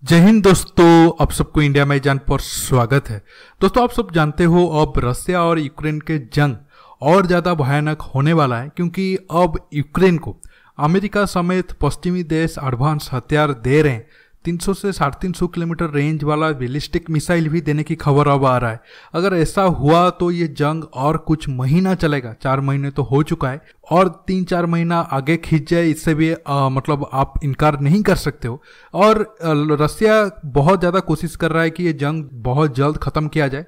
जय हिंद दोस्तों, आप सबको इंडिया में जान पर स्वागत है। दोस्तों, आप सब जानते हो अब रसिया और यूक्रेन के जंग और ज़्यादा भयानक होने वाला है, क्योंकि अब यूक्रेन को अमेरिका समेत पश्चिमी देश एडवांस हथियार दे रहे हैं। 300 से 350 किलोमीटर रेंज वाला बैलिस्टिक मिसाइल भी देने की खबर अब आ रहा है। अगर ऐसा हुआ तो ये जंग और कुछ महीना चलेगा। 4 महीने तो हो चुका है और 3-4 महीना आगे खींच जाए, इससे भी मतलब आप इनकार नहीं कर सकते हो। और रसिया बहुत ज़्यादा कोशिश कर रहा है कि ये जंग बहुत जल्द ख़त्म किया जाए,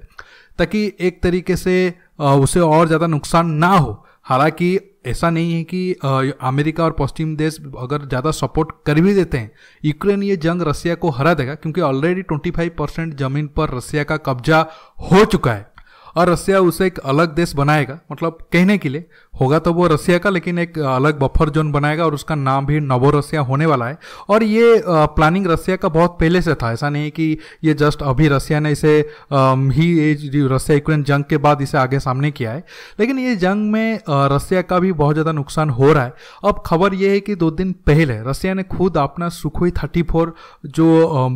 ताकि एक तरीके से उसे और ज़्यादा नुकसान ना हो। हालांकि ऐसा नहीं है कि अमेरिका और पश्चिम देश अगर ज़्यादा सपोर्ट कर भी देते हैं, यूक्रेन ये जंग रसिया को हरा देगा, क्योंकि ऑलरेडी 25% ज़मीन पर रसिया का कब्जा हो चुका है और रसिया उसे एक अलग देश बनाएगा। मतलब कहने के लिए होगा तो वो रसिया का, लेकिन एक अलग बफर जोन बनाएगा और उसका नाम भी नवो रसिया होने वाला है। और ये प्लानिंग रसिया का बहुत पहले से था। ऐसा नहीं है कि ये जस्ट अभी रसिया ने इसे रसिया यूक्रेन जंग के बाद इसे आगे सामने किया है। लेकिन ये जंग में रसिया का भी बहुत ज़्यादा नुकसान हो रहा है। अब खबर ये है कि 2 दिन पहले रसिया ने खुद अपना सुखोई 34 जो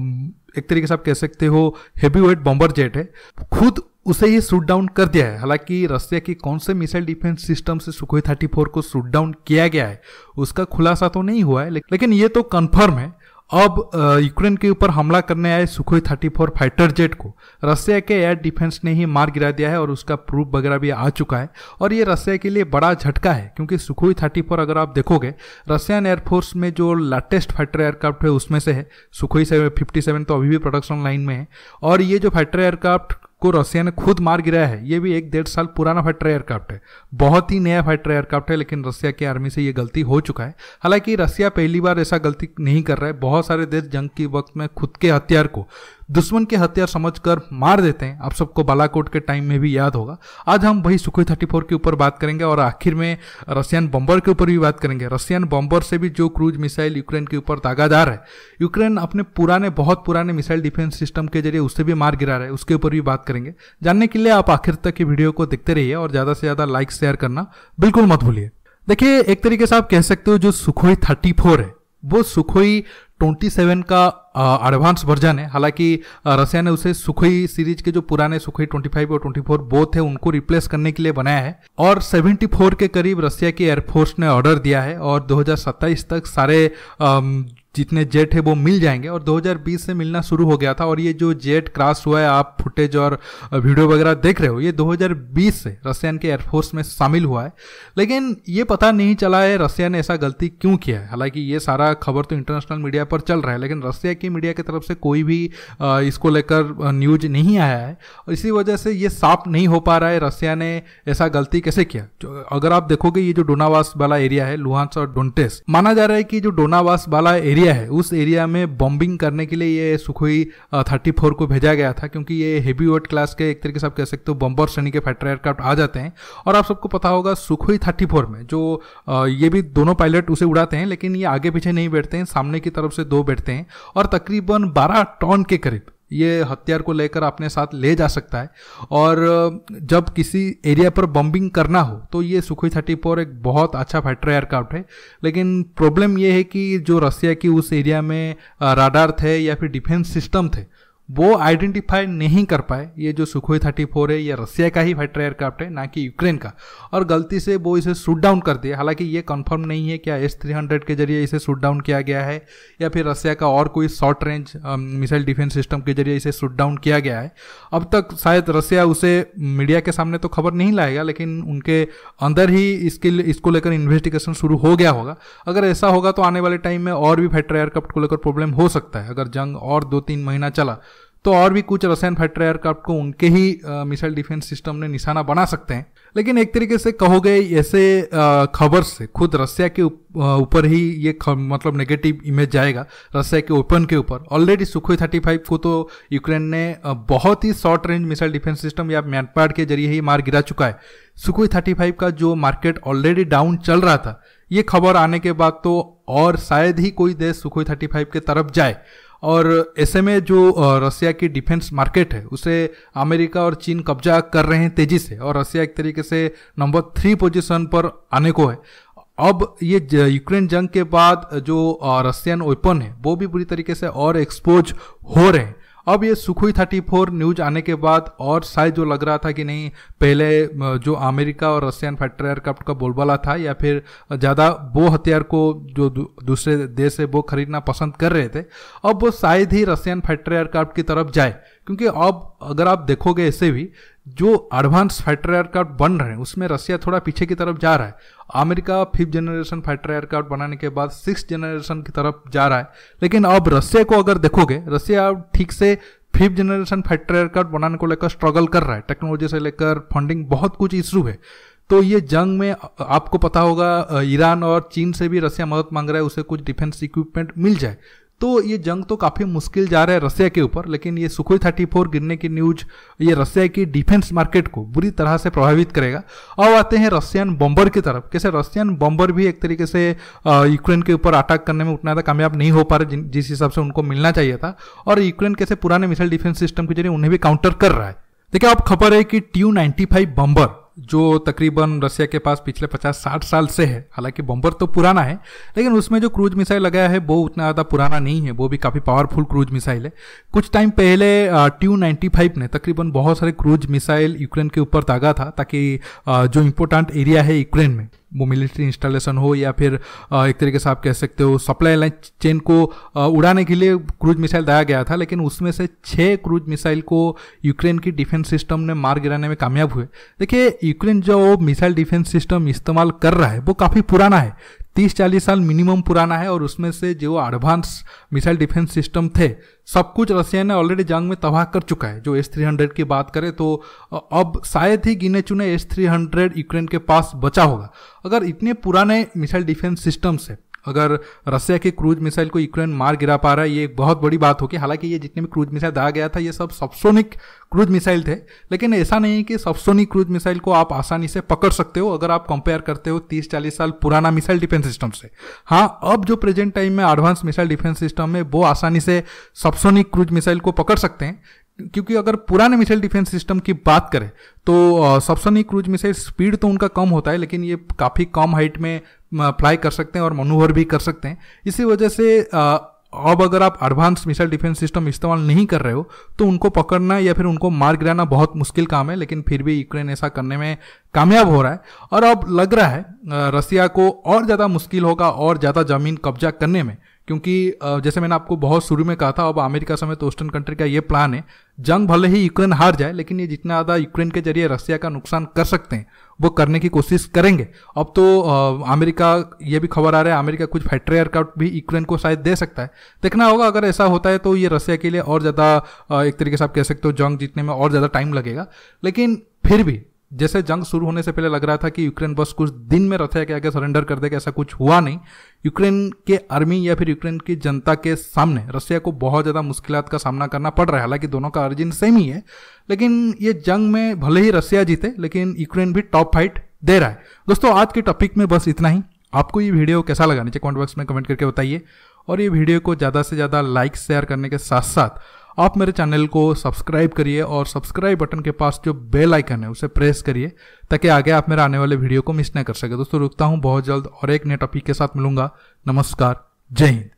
एक तरीके से आप कह सकते हो हेवी वेट बॉम्बर जेट है, खुद उसे ही शूट डाउन कर दिया है। हालांकि रसिया की कौन से मिसाइल डिफेंस सिस्टम से सुखोई 34 को शूट डाउन किया गया है उसका खुलासा तो नहीं हुआ है, लेकिन ये तो कंफर्म है। अब यूक्रेन के ऊपर हमला करने आए सुखोई 34 फाइटर जेट को रसिया के एयर डिफेंस ने ही मार गिरा दिया है और उसका प्रूफ वगैरह भी आ चुका है। और ये रसिया के लिए बड़ा झटका है, क्योंकि सुखोई 34 अगर आप देखोगे रशियन एयरफोर्स में जो लेटेस्ट फाइटर एयरक्राफ्ट है उसमें से है। सुखोई 57 तो अभी भी प्रोडक्शन लाइन में है। और ये जो फाइटर एयरक्राफ्ट को रसिया ने खुद मार गिराया है, ये भी 1-1.5 साल पुराना फाइटर एयरक्राफ्ट है। बहुत ही नया फाइटर एयरक्राफ्ट है, लेकिन रसिया की आर्मी से ये गलती हो चुका है। हालांकि रसिया पहली बार ऐसा गलती नहीं कर रहा है। बहुत सारे देश जंग के वक्त में खुद के हथियार को दुश्मन के हथियार समझकर मार देते हैं। आप सबको बालाकोट के टाइम में भी याद होगा। आज हम वही सुखोई 34 के ऊपर बात करेंगे और आखिर में रशियन बॉम्बर के ऊपर भी बात करेंगे। रशियन बॉम्बर से भी जो क्रूज मिसाइल यूक्रेन के ऊपर दागा जा रहा है, यूक्रेन अपने बहुत पुराने मिसाइल डिफेंस सिस्टम के जरिए उससे भी मार गिरा रहा है, उसके ऊपर भी बात करेंगे। जानने के लिए आप आखिर तक की वीडियो को देखते रहिए और ज़्यादा से ज़्यादा लाइक शेयर करना बिल्कुल मत भूलिए। देखिए, एक तरीके से आप कह सकते हो जो सुखोई 34 है वो सुखोई 27 का एडवांस वर्जन है। हालांकि रसिया ने उसे सुखोई सीरीज के जो पुराने सुखोई 25 और 24 बोथ है उनको रिप्लेस करने के लिए बनाया है। और 74 के करीब रसिया की एयरफोर्स ने ऑर्डर दिया है और 2027 तक सारे जितने जेट है वो मिल जाएंगे। और 2020 से मिलना शुरू हो गया था। और ये जो जेट क्रैश हुआ है, आप फुटेज और वीडियो वगैरह देख रहे हो, ये 2020 से रसियन के एयरफोर्स में शामिल हुआ है। लेकिन ये पता नहीं चला है रसिया ने ऐसा गलती क्यों किया है। हालांकि ये सारा खबर तो इंटरनेशनल मीडिया पर चल रहा है, लेकिन रसिया की मीडिया की तरफ से कोई भी इसको लेकर न्यूज नहीं आया है। और इसी वजह से ये साफ नहीं हो पा रहा है रसिया ने ऐसा गलती कैसे किया। अगर आप देखोगे ये जो डोनावास वाला एरिया है, लुहांस और डोनेट्स्क, माना जा रहा है कि जो डोनावास वाला एरिया है उस एरिया में बॉम्बिंग करने के लिए ये सुखोई 34 को भेजा गया था, क्योंकि ये हेवी वेट क्लास के एक तरीके से आप कह सकते हो बॉम्बर श्रेणी के फाइटर एयरक्राफ्ट आ जाते हैं। और आप सबको पता होगा सुखोई 34 में जो ये भी दोनों पायलट उसे उड़ाते हैं, लेकिन ये आगे पीछे नहीं बैठते हैं, सामने की तरफ से 2 बैठते हैं और तकरीबन 12 टन के करीब ये हथियार को लेकर अपने साथ ले जा सकता है। और जब किसी एरिया पर बॉम्बिंग करना हो तो ये सुखोई 34 एक बहुत अच्छा फाइटर एयरक्राफ्ट है। लेकिन प्रॉब्लम ये है कि जो रसिया की उस एरिया में राडार थे या फिर डिफेंस सिस्टम थे वो आइडेंटिफाई नहीं कर पाए। ये जो सुखोई 34 है ये रसिया का ही फाइटर एयरक्राफ्ट है, ना कि यूक्रेन का, और गलती से वो इसे शूट डाउन कर दिया। हालांकि ये कंफर्म नहीं है क्या S-300 के जरिए इसे शूट डाउन किया गया है या फिर रसिया का और कोई short range missile defence system के जरिए इसे शूट डाउन किया गया है। अब तक शायद रसिया उसे मीडिया के सामने तो खबर नहीं लाएगा, लेकिन उनके अंदर ही इसको लेकर इन्वेस्टिगेशन शुरू हो गया होगा। अगर ऐसा होगा तो आने वाले टाइम में और भी फाइटर एयरक्राफ्ट को लेकर प्रॉब्लम हो सकता है। अगर जंग और 2-3 महीना चला तो और भी कुछ रशियन फाइटर एयरक्राफ्ट को उनके ही मिसाइल डिफेंस सिस्टम ने निशाना बना सकते हैं। लेकिन एक तरीके से कहोगे ऐसे खबर से खुद रसिया के ऊपर ही ये मतलब नेगेटिव इमेज जाएगा रसिया के ओपन के ऊपर। ऑलरेडी सुखोई 35 को तो यूक्रेन ने बहुत ही short range missile defence system या मैनपाड के जरिए ही मार गिरा चुका है। सुखोई 35 का जो मार्केट ऑलरेडी डाउन चल रहा था, ये खबर आने के बाद तो और शायद ही कोई देश सुखोई 35 के तरफ जाए। और ऐसे में जो रसिया की डिफेंस मार्केट है उसे अमेरिका और चीन कब्जा कर रहे हैं तेजी से, और रसिया एक तरीके से नंबर 3 पोजीशन पर आने को है। अब ये यूक्रेन जंग के बाद जो रशियन वेपन है वो भी बुरी तरीके से और एक्सपोज हो रहे हैं। अब ये सुखोई 34 न्यूज आने के बाद और शायद जो लग रहा था कि नहीं, पहले जो अमेरिका और रशियन फाइटर एयरक्राफ्ट का बोलबाला था या फिर ज़्यादा वो हथियार को जो दूसरे देश है वो खरीदना पसंद कर रहे थे, अब वो शायद ही रशियन फाइटर एयरक्राफ्ट की तरफ जाए। क्योंकि अब अगर आप देखोगे ऐसे भी जो एडवांस फाइटर एयरक्राफ्ट बन रहे हैं उसमें रशिया थोड़ा पीछे की तरफ जा रहा है। America 5th generation fighter aircraft बनाने के बाद 6th जनरेशन की तरफ जा रहा है, लेकिन अब रशिया को अगर देखोगे, रशिया ठीक से 5th जनरेशन फाइटर एयरक्राफ्ट बनाने को लेकर स्ट्रगल कर रहा है। टेक्नोलॉजी से लेकर फंडिंग बहुत कुछ इशू है। तो ये जंग में आपको पता होगा ईरान और चीन से भी रशिया मदद मांग रहा है, उसे कुछ डिफेंस इक्विपमेंट मिल जाए। तो ये जंग तो काफ़ी मुश्किल जा रहा है रशिया के ऊपर, लेकिन ये सुखोई 34 गिरने की न्यूज ये रशिया की डिफेंस मार्केट को बुरी तरह से प्रभावित करेगा। अब आते हैं रशियन बॉम्बर की तरफ। कैसे रशियन बॉम्बर भी एक तरीके से यूक्रेन के ऊपर अटैक करने में उतना ज़्यादा कामयाब नहीं हो पा रहे जिस हिसाब से उनको मिलना चाहिए था, और यूक्रेन कैसे पुराने मिसाइल डिफेंस सिस्टम के जरिए उन्हें भी काउंटर कर रहा है। देखिए, अब खबर है कि Tu-95 बॉम्बर जो तकरीबन रशिया के पास पिछले 50-60 साल से है, हालांकि बॉम्बर तो पुराना है, लेकिन उसमें जो क्रूज मिसाइल लगाया है वो उतना ज़्यादा पुराना नहीं है, वो भी काफ़ी पावरफुल क्रूज मिसाइल है। कुछ टाइम पहले Tu-95 ने तकरीबन बहुत सारे क्रूज मिसाइल यूक्रेन के ऊपर दागा था, ताकि जो इम्पोर्टेंट एरिया है यूक्रेन में, वो मिलिट्री इंस्टॉलेशन हो या फिर एक तरीके से आप कह सकते हो सप्लाई लाइन चेन को उड़ाने के लिए क्रूज मिसाइल दाया गया था। लेकिन उसमें से 6 क्रूज मिसाइल को यूक्रेन की डिफेंस सिस्टम ने मार गिराने में कामयाब हुए। देखिए, यूक्रेन जो मिसाइल डिफेंस सिस्टम इस्तेमाल कर रहा है वो काफ़ी पुराना है, 30-40 साल मिनिमम पुराना है, और उसमें से जो एडवांस मिसाइल डिफेंस सिस्टम थे सब कुछ रशिया ने ऑलरेडी जंग में तबाह कर चुका है। जो S-300 की बात करें तो अब शायद ही गिने चुने S-300 यूक्रेन के पास बचा होगा। अगर इतने पुराने मिसाइल डिफेंस सिस्टम से अगर रशिया के क्रूज मिसाइल को यूक्रेन मार गिरा पा रहा है, ये एक बहुत बड़ी बात होगी। हालांकि ये जितने भी क्रूज मिसाइल दाया गया था ये सब सबसोनिक क्रूज मिसाइल थे, लेकिन ऐसा नहीं है कि सबसोनिक क्रूज मिसाइल को आप आसानी से पकड़ सकते हो अगर आप कंपेयर करते हो 30-40 साल पुराना मिसाइल डिफेंस सिस्टम से। हाँ, अब जो प्रेजेंट टाइम में एडवांस मिसाइल डिफेंस सिस्टम है वो आसानी से सबसोनिक क्रूज मिसाइल को पकड़ सकते हैं, क्योंकि अगर पुराने मिसाइल डिफेंस सिस्टम की बात करें तो सबसोनिक क्रूज मिसाइल स्पीड तो उनका कम होता है, लेकिन ये काफ़ी कम हाइट में फ्लाई कर सकते हैं और मनूवर भी कर सकते हैं। इसी वजह से अब अगर आप एडवांस मिसाइल डिफेंस सिस्टम इस्तेमाल नहीं कर रहे हो तो उनको पकड़ना या फिर उनको मार गिराना बहुत मुश्किल काम है, लेकिन फिर भी यूक्रेन ऐसा करने में कामयाब हो रहा है। और अब लग रहा है रशिया को और ज़्यादा मुश्किल होगा और ज़्यादा ज़मीन कब्जा करने में, क्योंकि जैसे मैंने आपको बहुत शुरू में कहा था, अब अमेरिका समेत वेस्टर्न कंट्री का ये प्लान है, जंग भले ही यूक्रेन हार जाए लेकिन ये जितना ज़्यादा यूक्रेन के जरिए रशिया का नुकसान कर सकते हैं वो करने की कोशिश करेंगे। अब तो अमेरिका, ये भी खबर आ रहा है अमेरिका कुछ फाइटर एयरक्राफ्ट भी यूक्रेन को शायद दे सकता है। देखना होगा, अगर ऐसा होता है तो ये रशिया के लिए और ज़्यादा एक तरीके से आप कह सकते हो जंग जीतने में और ज़्यादा टाइम लगेगा। लेकिन फिर भी जैसे जंग शुरू होने से पहले लग रहा था कि यूक्रेन बस कुछ दिन में रशिया के आगे सरेंडर कर देगा, ऐसा कुछ हुआ नहीं। यूक्रेन के आर्मी या फिर यूक्रेन की जनता के सामने रशिया को बहुत ज़्यादा मुश्किलात का सामना करना पड़ रहा है। हालांकि दोनों का ओरिजिन सेम ही है, लेकिन ये जंग में भले ही रशिया जीते लेकिन यूक्रेन भी टॉप फाइट दे रहा है। दोस्तों, आज के टॉपिक में बस इतना ही। आपको ये वीडियो कैसा लगा नीचे कमेंट बॉक्स में कमेंट करके बताइए, और ये वीडियो को ज़्यादा से ज़्यादा लाइक शेयर करने के साथ साथ आप मेरे चैनल को सब्सक्राइब करिए, और सब्सक्राइब बटन के पास जो बेल आइकन है उसे प्रेस करिए ताकि आगे आप मेरे आने वाले वीडियो को मिस न कर सके। दोस्तों, रुकता हूँ, बहुत जल्द और एक नए टॉपिक के साथ मिलूंगा। नमस्कार, जय हिंद।